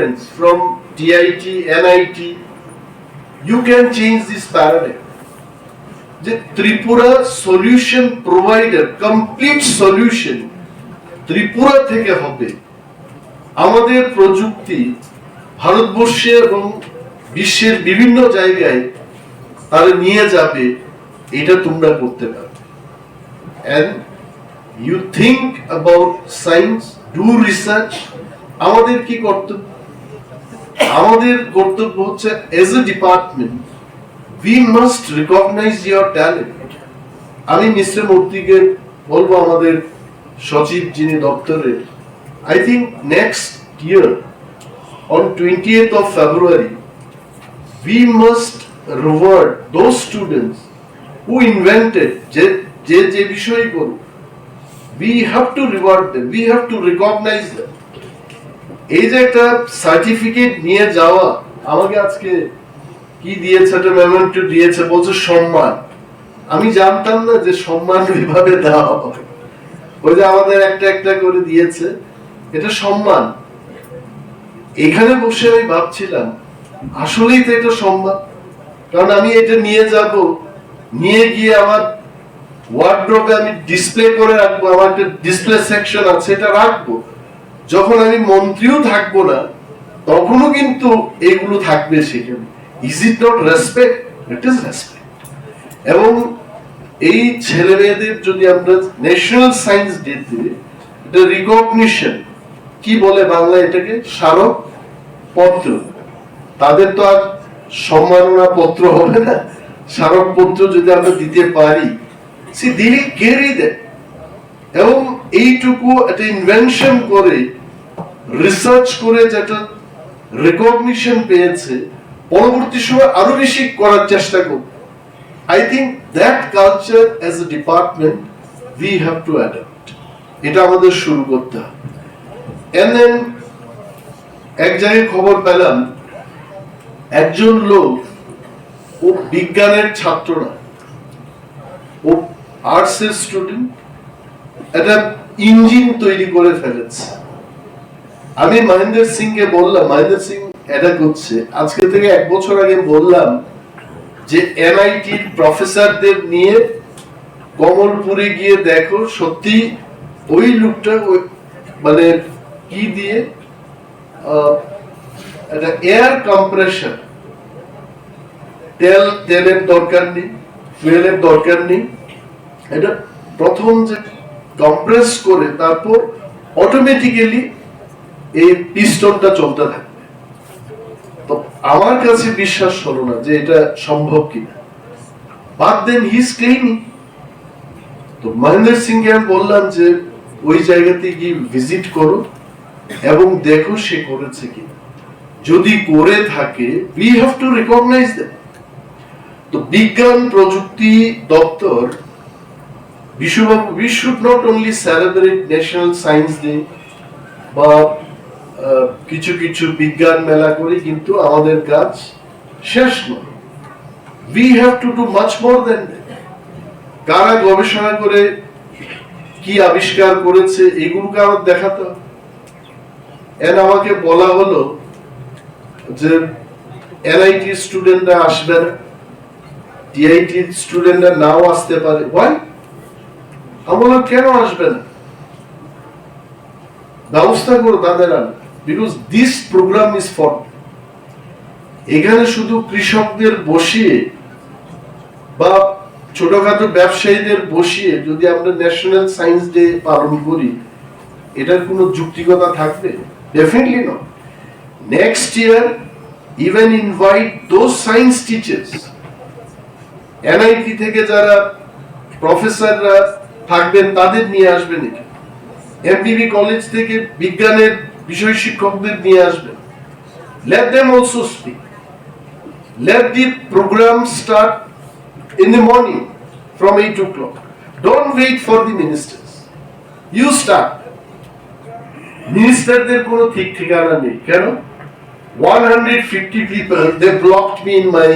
students from TIT, NIT, you can change this paradigm. The Tripura solution provider, complete solution, Tripura থেকে হবে। আমাদের প্রযুক্তি ভারতবর্ষে এবং বিশ্বের বিভিন্ন জায়গায় তারা নিয়ে যাবে, এটা তোমরা করতে পারবে। And you think about science, do research. আমাদের কি কর্তব্য? আমাদের কর্তব্য হচ্ছে as a department we must recognize your talent. আমি মিস্টার মূর্তিকে বলবো, আমাদের সচিব যিনি দপ্তরের, I think next year on 20th of February we must reward those students who invented যে বিষয় করো, we have to reward them, we have to recognize them. এই যে একটা সার্টিফিকেট নিয়ে যাওয়া, আমাকে আজকে কি দিয়েছে, একটা মেমোরেন্ডাম দিয়েছে, বলছে সম্মান। আমি জানতাম না যে সম্মান এইভাবে দেওয়া হয়। ওই যে আমাদের একটা একটা করে দিয়েছে, এটা সম্মান। এখানে বসে আমি ভাবছিলাম আসলেই তো এটা সম্মান, কারণ আমি এটা নিয়ে যাব, নিয়ে গিয়ে আমার ওয়ার্ড্রোবে আমি ডিসপ্লে করে রাখবো, আমার একটা ডিসপ্লে সেকশন আছে, এটা রাখবো। যখন আমি মন্ত্রীও থাকবো না, তখনও কিন্তু এগুলো থাকবে সেখানে। Is it not respect? It is respect. এবং এই ছেলে মেয়েদের যদি আমরা ন্যাশনাল সায়েন্স ডেতে এটা রিকগনিশন, কি বলে বাংলায় এটাকে, স্মারক পত্র, তাদের তো আর সম্মাননা পত্র হবে না, স্মারক পত্র যদি আমরা দিতে পারি, see they will carry that. এবং এইটুকু একটা ইনভেনশন করে, রিসার্চ করে যেটা রিকগনিশন পেয়েছে, পরবর্তী সময় আরো বেশি করার চেষ্টা করব। I think that culture as a department we have to adapt. এটা আমাদের শুরু করতে হবে। And then এক জায়গায় খবর পেলাম, একজন লোক, ও বিজ্ঞানের ছাত্র না, ও আর্টস এর স্টুডেন্ট, একটা ইঞ্জিন তৈরি করে ফেলেছে। আমি মহেন্দ্র সিং কে বললাম, মহেন্দ্র সিং এটা করছে, আজকে থেকে 1 বছর আগে বললাম যে এনআইটির প্রফেসরদের নিয়ে কমলপুরে গিয়ে দেখো, সত্যি ওই লোকটা মানে কি দিয়ে একটা এয়ার কম্প্রেশন, তেলের দরকার নেই, ফুয়েলের দরকার নেই, এটা প্রথম যে কম্প্রেস করে তারপর অটোমেটিক্যালি এই পিস্টনটা চলতে থাকবে। তো আমার কাছে বিশ্বাস হলো না যে এটা সম্ভব কিনা, বাট দেন হি ইজ ক্লেইমিং। তো মহেন্দ্র সিং কে আমি বললাম যে ওই জায়গাতে গিয়ে ভিজিট করো এবং দেখো সে করেছে কিনা, যদি করে থাকে we have to recognize them. তো বিজ্ঞান প্রযুক্তি দপ্তর, বিশ্ববাবু, we should not only celebrate National Science Day বা কিছু কিছু বিজ্ঞান মেলা করি, কিন্তু আমাদের কাজ শেষ নয়। we have to do much more than that. কারা গবেষণা করে কি আবিষ্কার করেছে এগুলোকে আমার দেখাতে হবে। আমাকে বলা হলো যে এনআইটি স্টুডেন্টরা আসবে না, টিআইটি স্টুডেন্টরা নাও আসতে পারে। ওয়াই? আমি বললাম কেন আসবে না, ব্যবস্থা করো তাদের আনা, because this programme is for. এখানে শুধু কৃষকদের বসিয়ে বা ছোটখাটো ব্যবসায়ীদের বসিয়ে যদি আমরা ন্যাশনাল সায়েন্স ডে পালন করি, এটার কোনো যুক্তিকতা থাকবে? Definitely not. Next year even invite those science teachers, NIT থেকে যারা প্রফেসররা থাকবেন তাদের নিয়ে আসবেন, এমবিবি কলেজ থেকে বিজ্ঞানের বিষয় শিক্ষকদের নিয়ে আসবেন। Let them also speak. Let the program start in the morning from 8 o'clock. Don't wait for the ministers. You start. মিনিস্টারদের কোনো ঠিক ঠিকানা নেই। কেন? 150 people they blocked me in my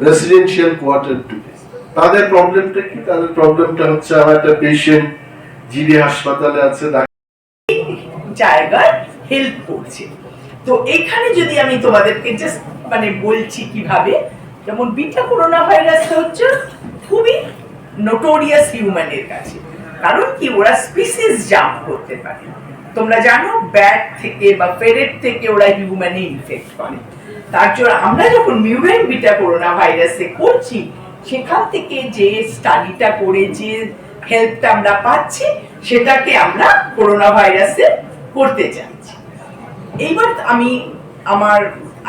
residential quarter today. তাদের প্রবলেমটা কি? তাদের প্রবলেমটা হচ্ছে আমার একটা পেশেন্ট জিবি হাসপাতালে আছে, জায়গায় হেল্প করছে। তো এখানে যদি আমি তোমাদেরকে জাস্ট মানে বলছি কিভাবে, যেমন বিটা করোনা ভাইরাস হচ্ছে খুবই নোটোরিয়াস হিউম্যানের কাছে, কারণ কি ওরা স্পিসিস জাম্প করতে পারে। তোমরা জানো ব্যাট থেকে বা ফেরেট থেকে ওরা হিউম্যানে ইনফেক্ট করে। তার জন্য আমরা যখন মিউরেন্ট বিটা করোনা ভাইরাসে করছি, সেখান থেকে যে স্টাডিটা করে যে হেল্পটা আমরা পাচ্ছি, সেটাকে আমরা করোনা ভাইরাসে করতে চাইছি। এইবার আমি আমার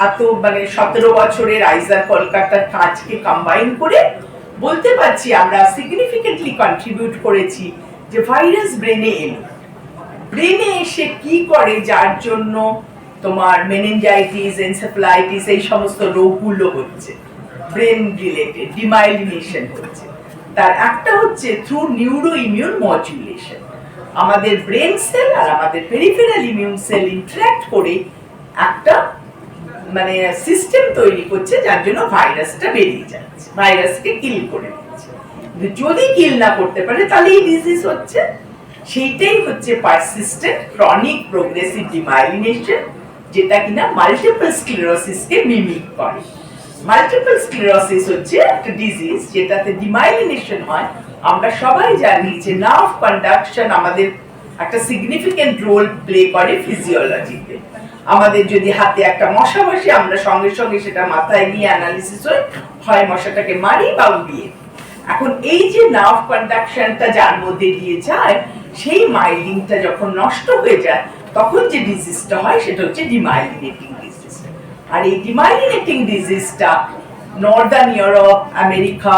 এত মানে 17 বছরের আইজার কলকাতার কাজকে কম্বাইন করে বলতে পারছি আমরা সিগনিফিকেন্টলি কন্ট্রিবিউট করেছি যে ভাইরাস ব্রেনে এলো। ব্রেনে এসে কি করে, যার জন্য তোমার মেনিনজাইটিস, এনসেফালাইটিস এই সমস্ত রোগগুলো হচ্ছে, ব্রেন রিলেটেড ডিমাইলিনেশন হচ্ছে। তার একটা হচ্ছে থ্রু নিউরো ইমিউন মডুলেশন। আমাদের ব্রেন সেল আর আমাদের পেরিফেরাল ইমিউন সেল ইন্টারঅ্যাক্ট করে একটা মানে সিস্টেম তৈরি করছে, যার জন্য ভাইরাসটা বেরিয়ে যাচ্ছে, ভাইরাসকে কিল করে দিচ্ছে। যদি কিল না করতে পারে তাহলে এই ডিজিজ হচ্ছে। সেইটাই হচ্ছে পারসিস্টেন্ট ক্রনিক প্রোগ্রেসিভ ডিমাইলিনেশন, যেটা কিনা মাল্টিপল স্ক্লেরোসিসকে মিমিক করে। মাল্টিপল স্ক্লেরোসিস হচ্ছে একটা ডিজিজ যেটাতে ডিমাইলিনেশন হয়। আমরা সবাই জানি যে নার্ভ কন্ডাকশন আমাদের একটা সিগনিফিকেন্ট রোল প্লে করে ফিজিওলজিতে। আমাদের যদি হাতে একটা মশা বসে, আমরা সঙ্গে সঙ্গে সেটা মাথায় নিয়ে অ্যানালিসিস হয় মশাটাকে মারি বা উড়িয়ে। এখন এই যে নার্ভ কন্ডাকশনটা যার মধ্যে দিয়ে যায়, সেই মাইলিংটা যখন নষ্ট হয়ে যায়, তখন যে ডিজিজটা হয় সেটা হচ্ছে ডিমাইলিনেটিং ডিজিজ। আর এই ডিমাইলিনেটিং ডিজিজটা নর্দার্ন ইউরোপ, আমেরিকা,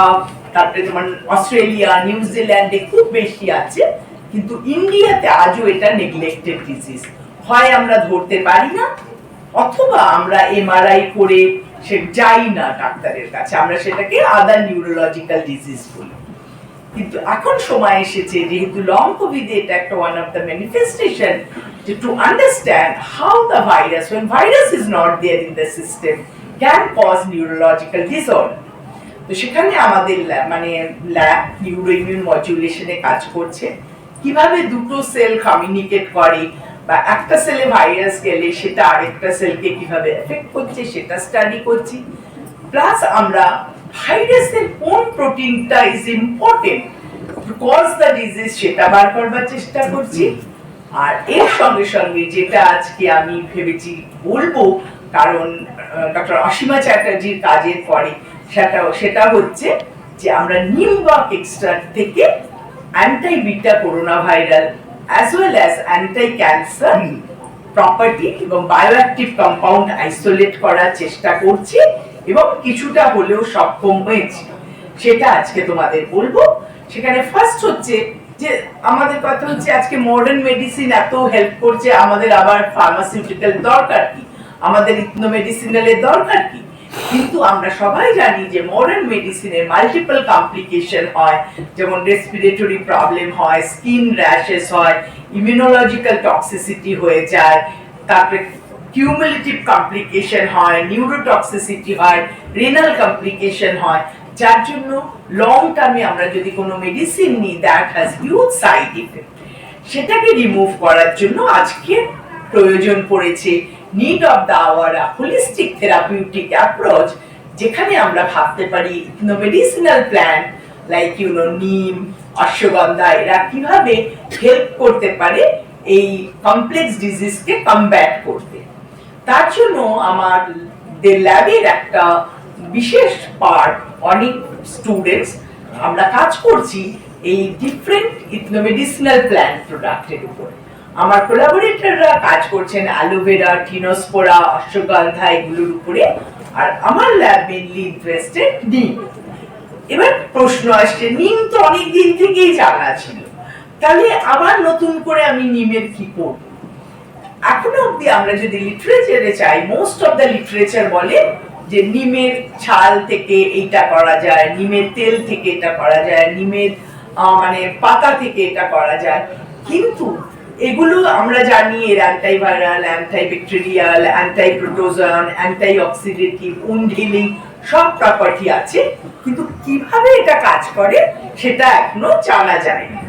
তারপরে তোমার অস্ট্রেলিয়া, নিউজিল্যান্ডে খুব বেশি আছে, কিন্তু ইন্ডিয়াতে আজও এটা নেগলেক্টেড ডিজিজ। হয় আমরা ধরতে পারি না, অথবা আমরা এমআরআই করে সে যাই না ডাক্তারের কাছে, আমরা সেটাকে আদার নিউরোলজিক্যাল ডিজিজ বলি। কিন্তু এখন সময় এসেছে, যেহেতু লং কোভিড এটা একটা ওয়ান অফ দ্য ম্যানিফেস্টেশন, যে to understand how the virus, when virus is not there in the system, can cause neurological disorder. তো সেখানে আমাদের মানে ল্যাব নিউরো ইমিউন মডুলেশনে কাজ করছে, কিভাবে দুটো সেল কমিউনিকেট করে বা একটা সেলে ভাইরাস গেলে সেটা আরেকটা সেলকে কিভাবে এফেক্ট করছে সেটা স্টাডি করছি। প্লাস আমরা ভাইরাসের কোন প্রোটিনটা is important to cause the disease সেটা বার করবার চেষ্টা করছি। আর এর সঙ্গে সঙ্গে যেটা আজকে আমি ভেবেছি বলবো, কারণ ডক্টর অসীমা চ্যাটার্জির কাজের পরে সেটা হচ্ছে যে আমরা নিমবার্ক এক্সট্রাক্ট থেকে anti beta corona viral as well as anti-cancer property এবং বায়োঅ্যাক্টিভ কম্পাউন্ড আইসোলেট করার চেষ্টা করছি এবং কিছুটা হলেও সক্ষম হয়েছি। সেটা আজকে তোমাদের বলবো। সেখানে ফার্স্ট হচ্ছে যে আমাদের কথা হচ্ছে আজকে মডার্ন মেডিসিন এত হেল্প করছে, আমাদের আবার ফার্মাসিউটিক্যাল দরকার কি, আমাদের ইথনোমেডিসিনালের দরকার কি? কিন্তু আমরা সবাই জানি যে মডার্ন মেডিসিনে মাল্টিপল কমপ্লিকেশন হয়, যেমন রেসপিরেটরি প্রবলেম হয়, স্কিন র্যাশেস হয়, ইমিউনোলজিক্যাল টক্সিসিটি হয়ে যায়, তারপরে কিউমুলেটিভ কমপ্লিকেশন হয়, নিউরোটক্সিসিটি হয়, রেনাল কমপ্লিকেশন হয়, যার জন্য লং টার্মে আমরা যদি কোনো মেডিসিন নিই that has huge side effect. সেটাকে রিমুভ করার জন্য আজকে প্রয়োজন পড়েছে need of the hour a holistic therapeutic approach, যেখানে আমরা ভাবতে পারি মেডিসিনাল প্ল্যান্ট লাইক নিম, অশ্বগন্ধা এরা কিভাবে হেল্প করতে পারে এই কমপ্লেক্স ডিজিজকে কমব্যাট করতে। তার জন্য আমাদের ল্যাবের একটা বিশেষ পার্ট, অনেক স্টুডেন্টস আমরা কাজ করছি এই ডিফারেন্ট ইথনোমেডিসিনাল প্ল্যান্ট প্রোডাক্টের উপর। আমার কোলাবোরেটররা কাজ করছেন অ্যালোভেরা, টিনোস্পোরা, অশ্বগন্ধা এগুলোর উপরে, আর আমার ল্যাব মেইনলি ইন্টারেস্টেড নিম। এবার প্রশ্ন আসছে, নিম তো অনেক দিন থেকেই জানা ছিল, তাহলে আবার নতুন করে আমি নিমের কি করব? এখনো অবধি আমরা যদি লিটারেচারে চাই, মোস্ট অফ দ্য লিটারেচার বলে যে নিমের ছাল থেকে এইটা করা যায়, নিমের তেল থেকে এটা করা যায়, নিমের মানে পাতা থেকে এটা করা যায়। কিন্তু এগুলো আমরা জানি এর অ্যান্টাইভাইরাল, অ্যান্টাইব্যাকটেরিয়াল, অ্যান্টাইপ্রোটোজোয়ান, অ্যান্টাইঅক্সিডেটিভ, উন্ড হিলিং সব প্রপার্টি আছে, কিন্তু কিভাবে এটা কাজ করে সেটা এখনো জানা যায় না।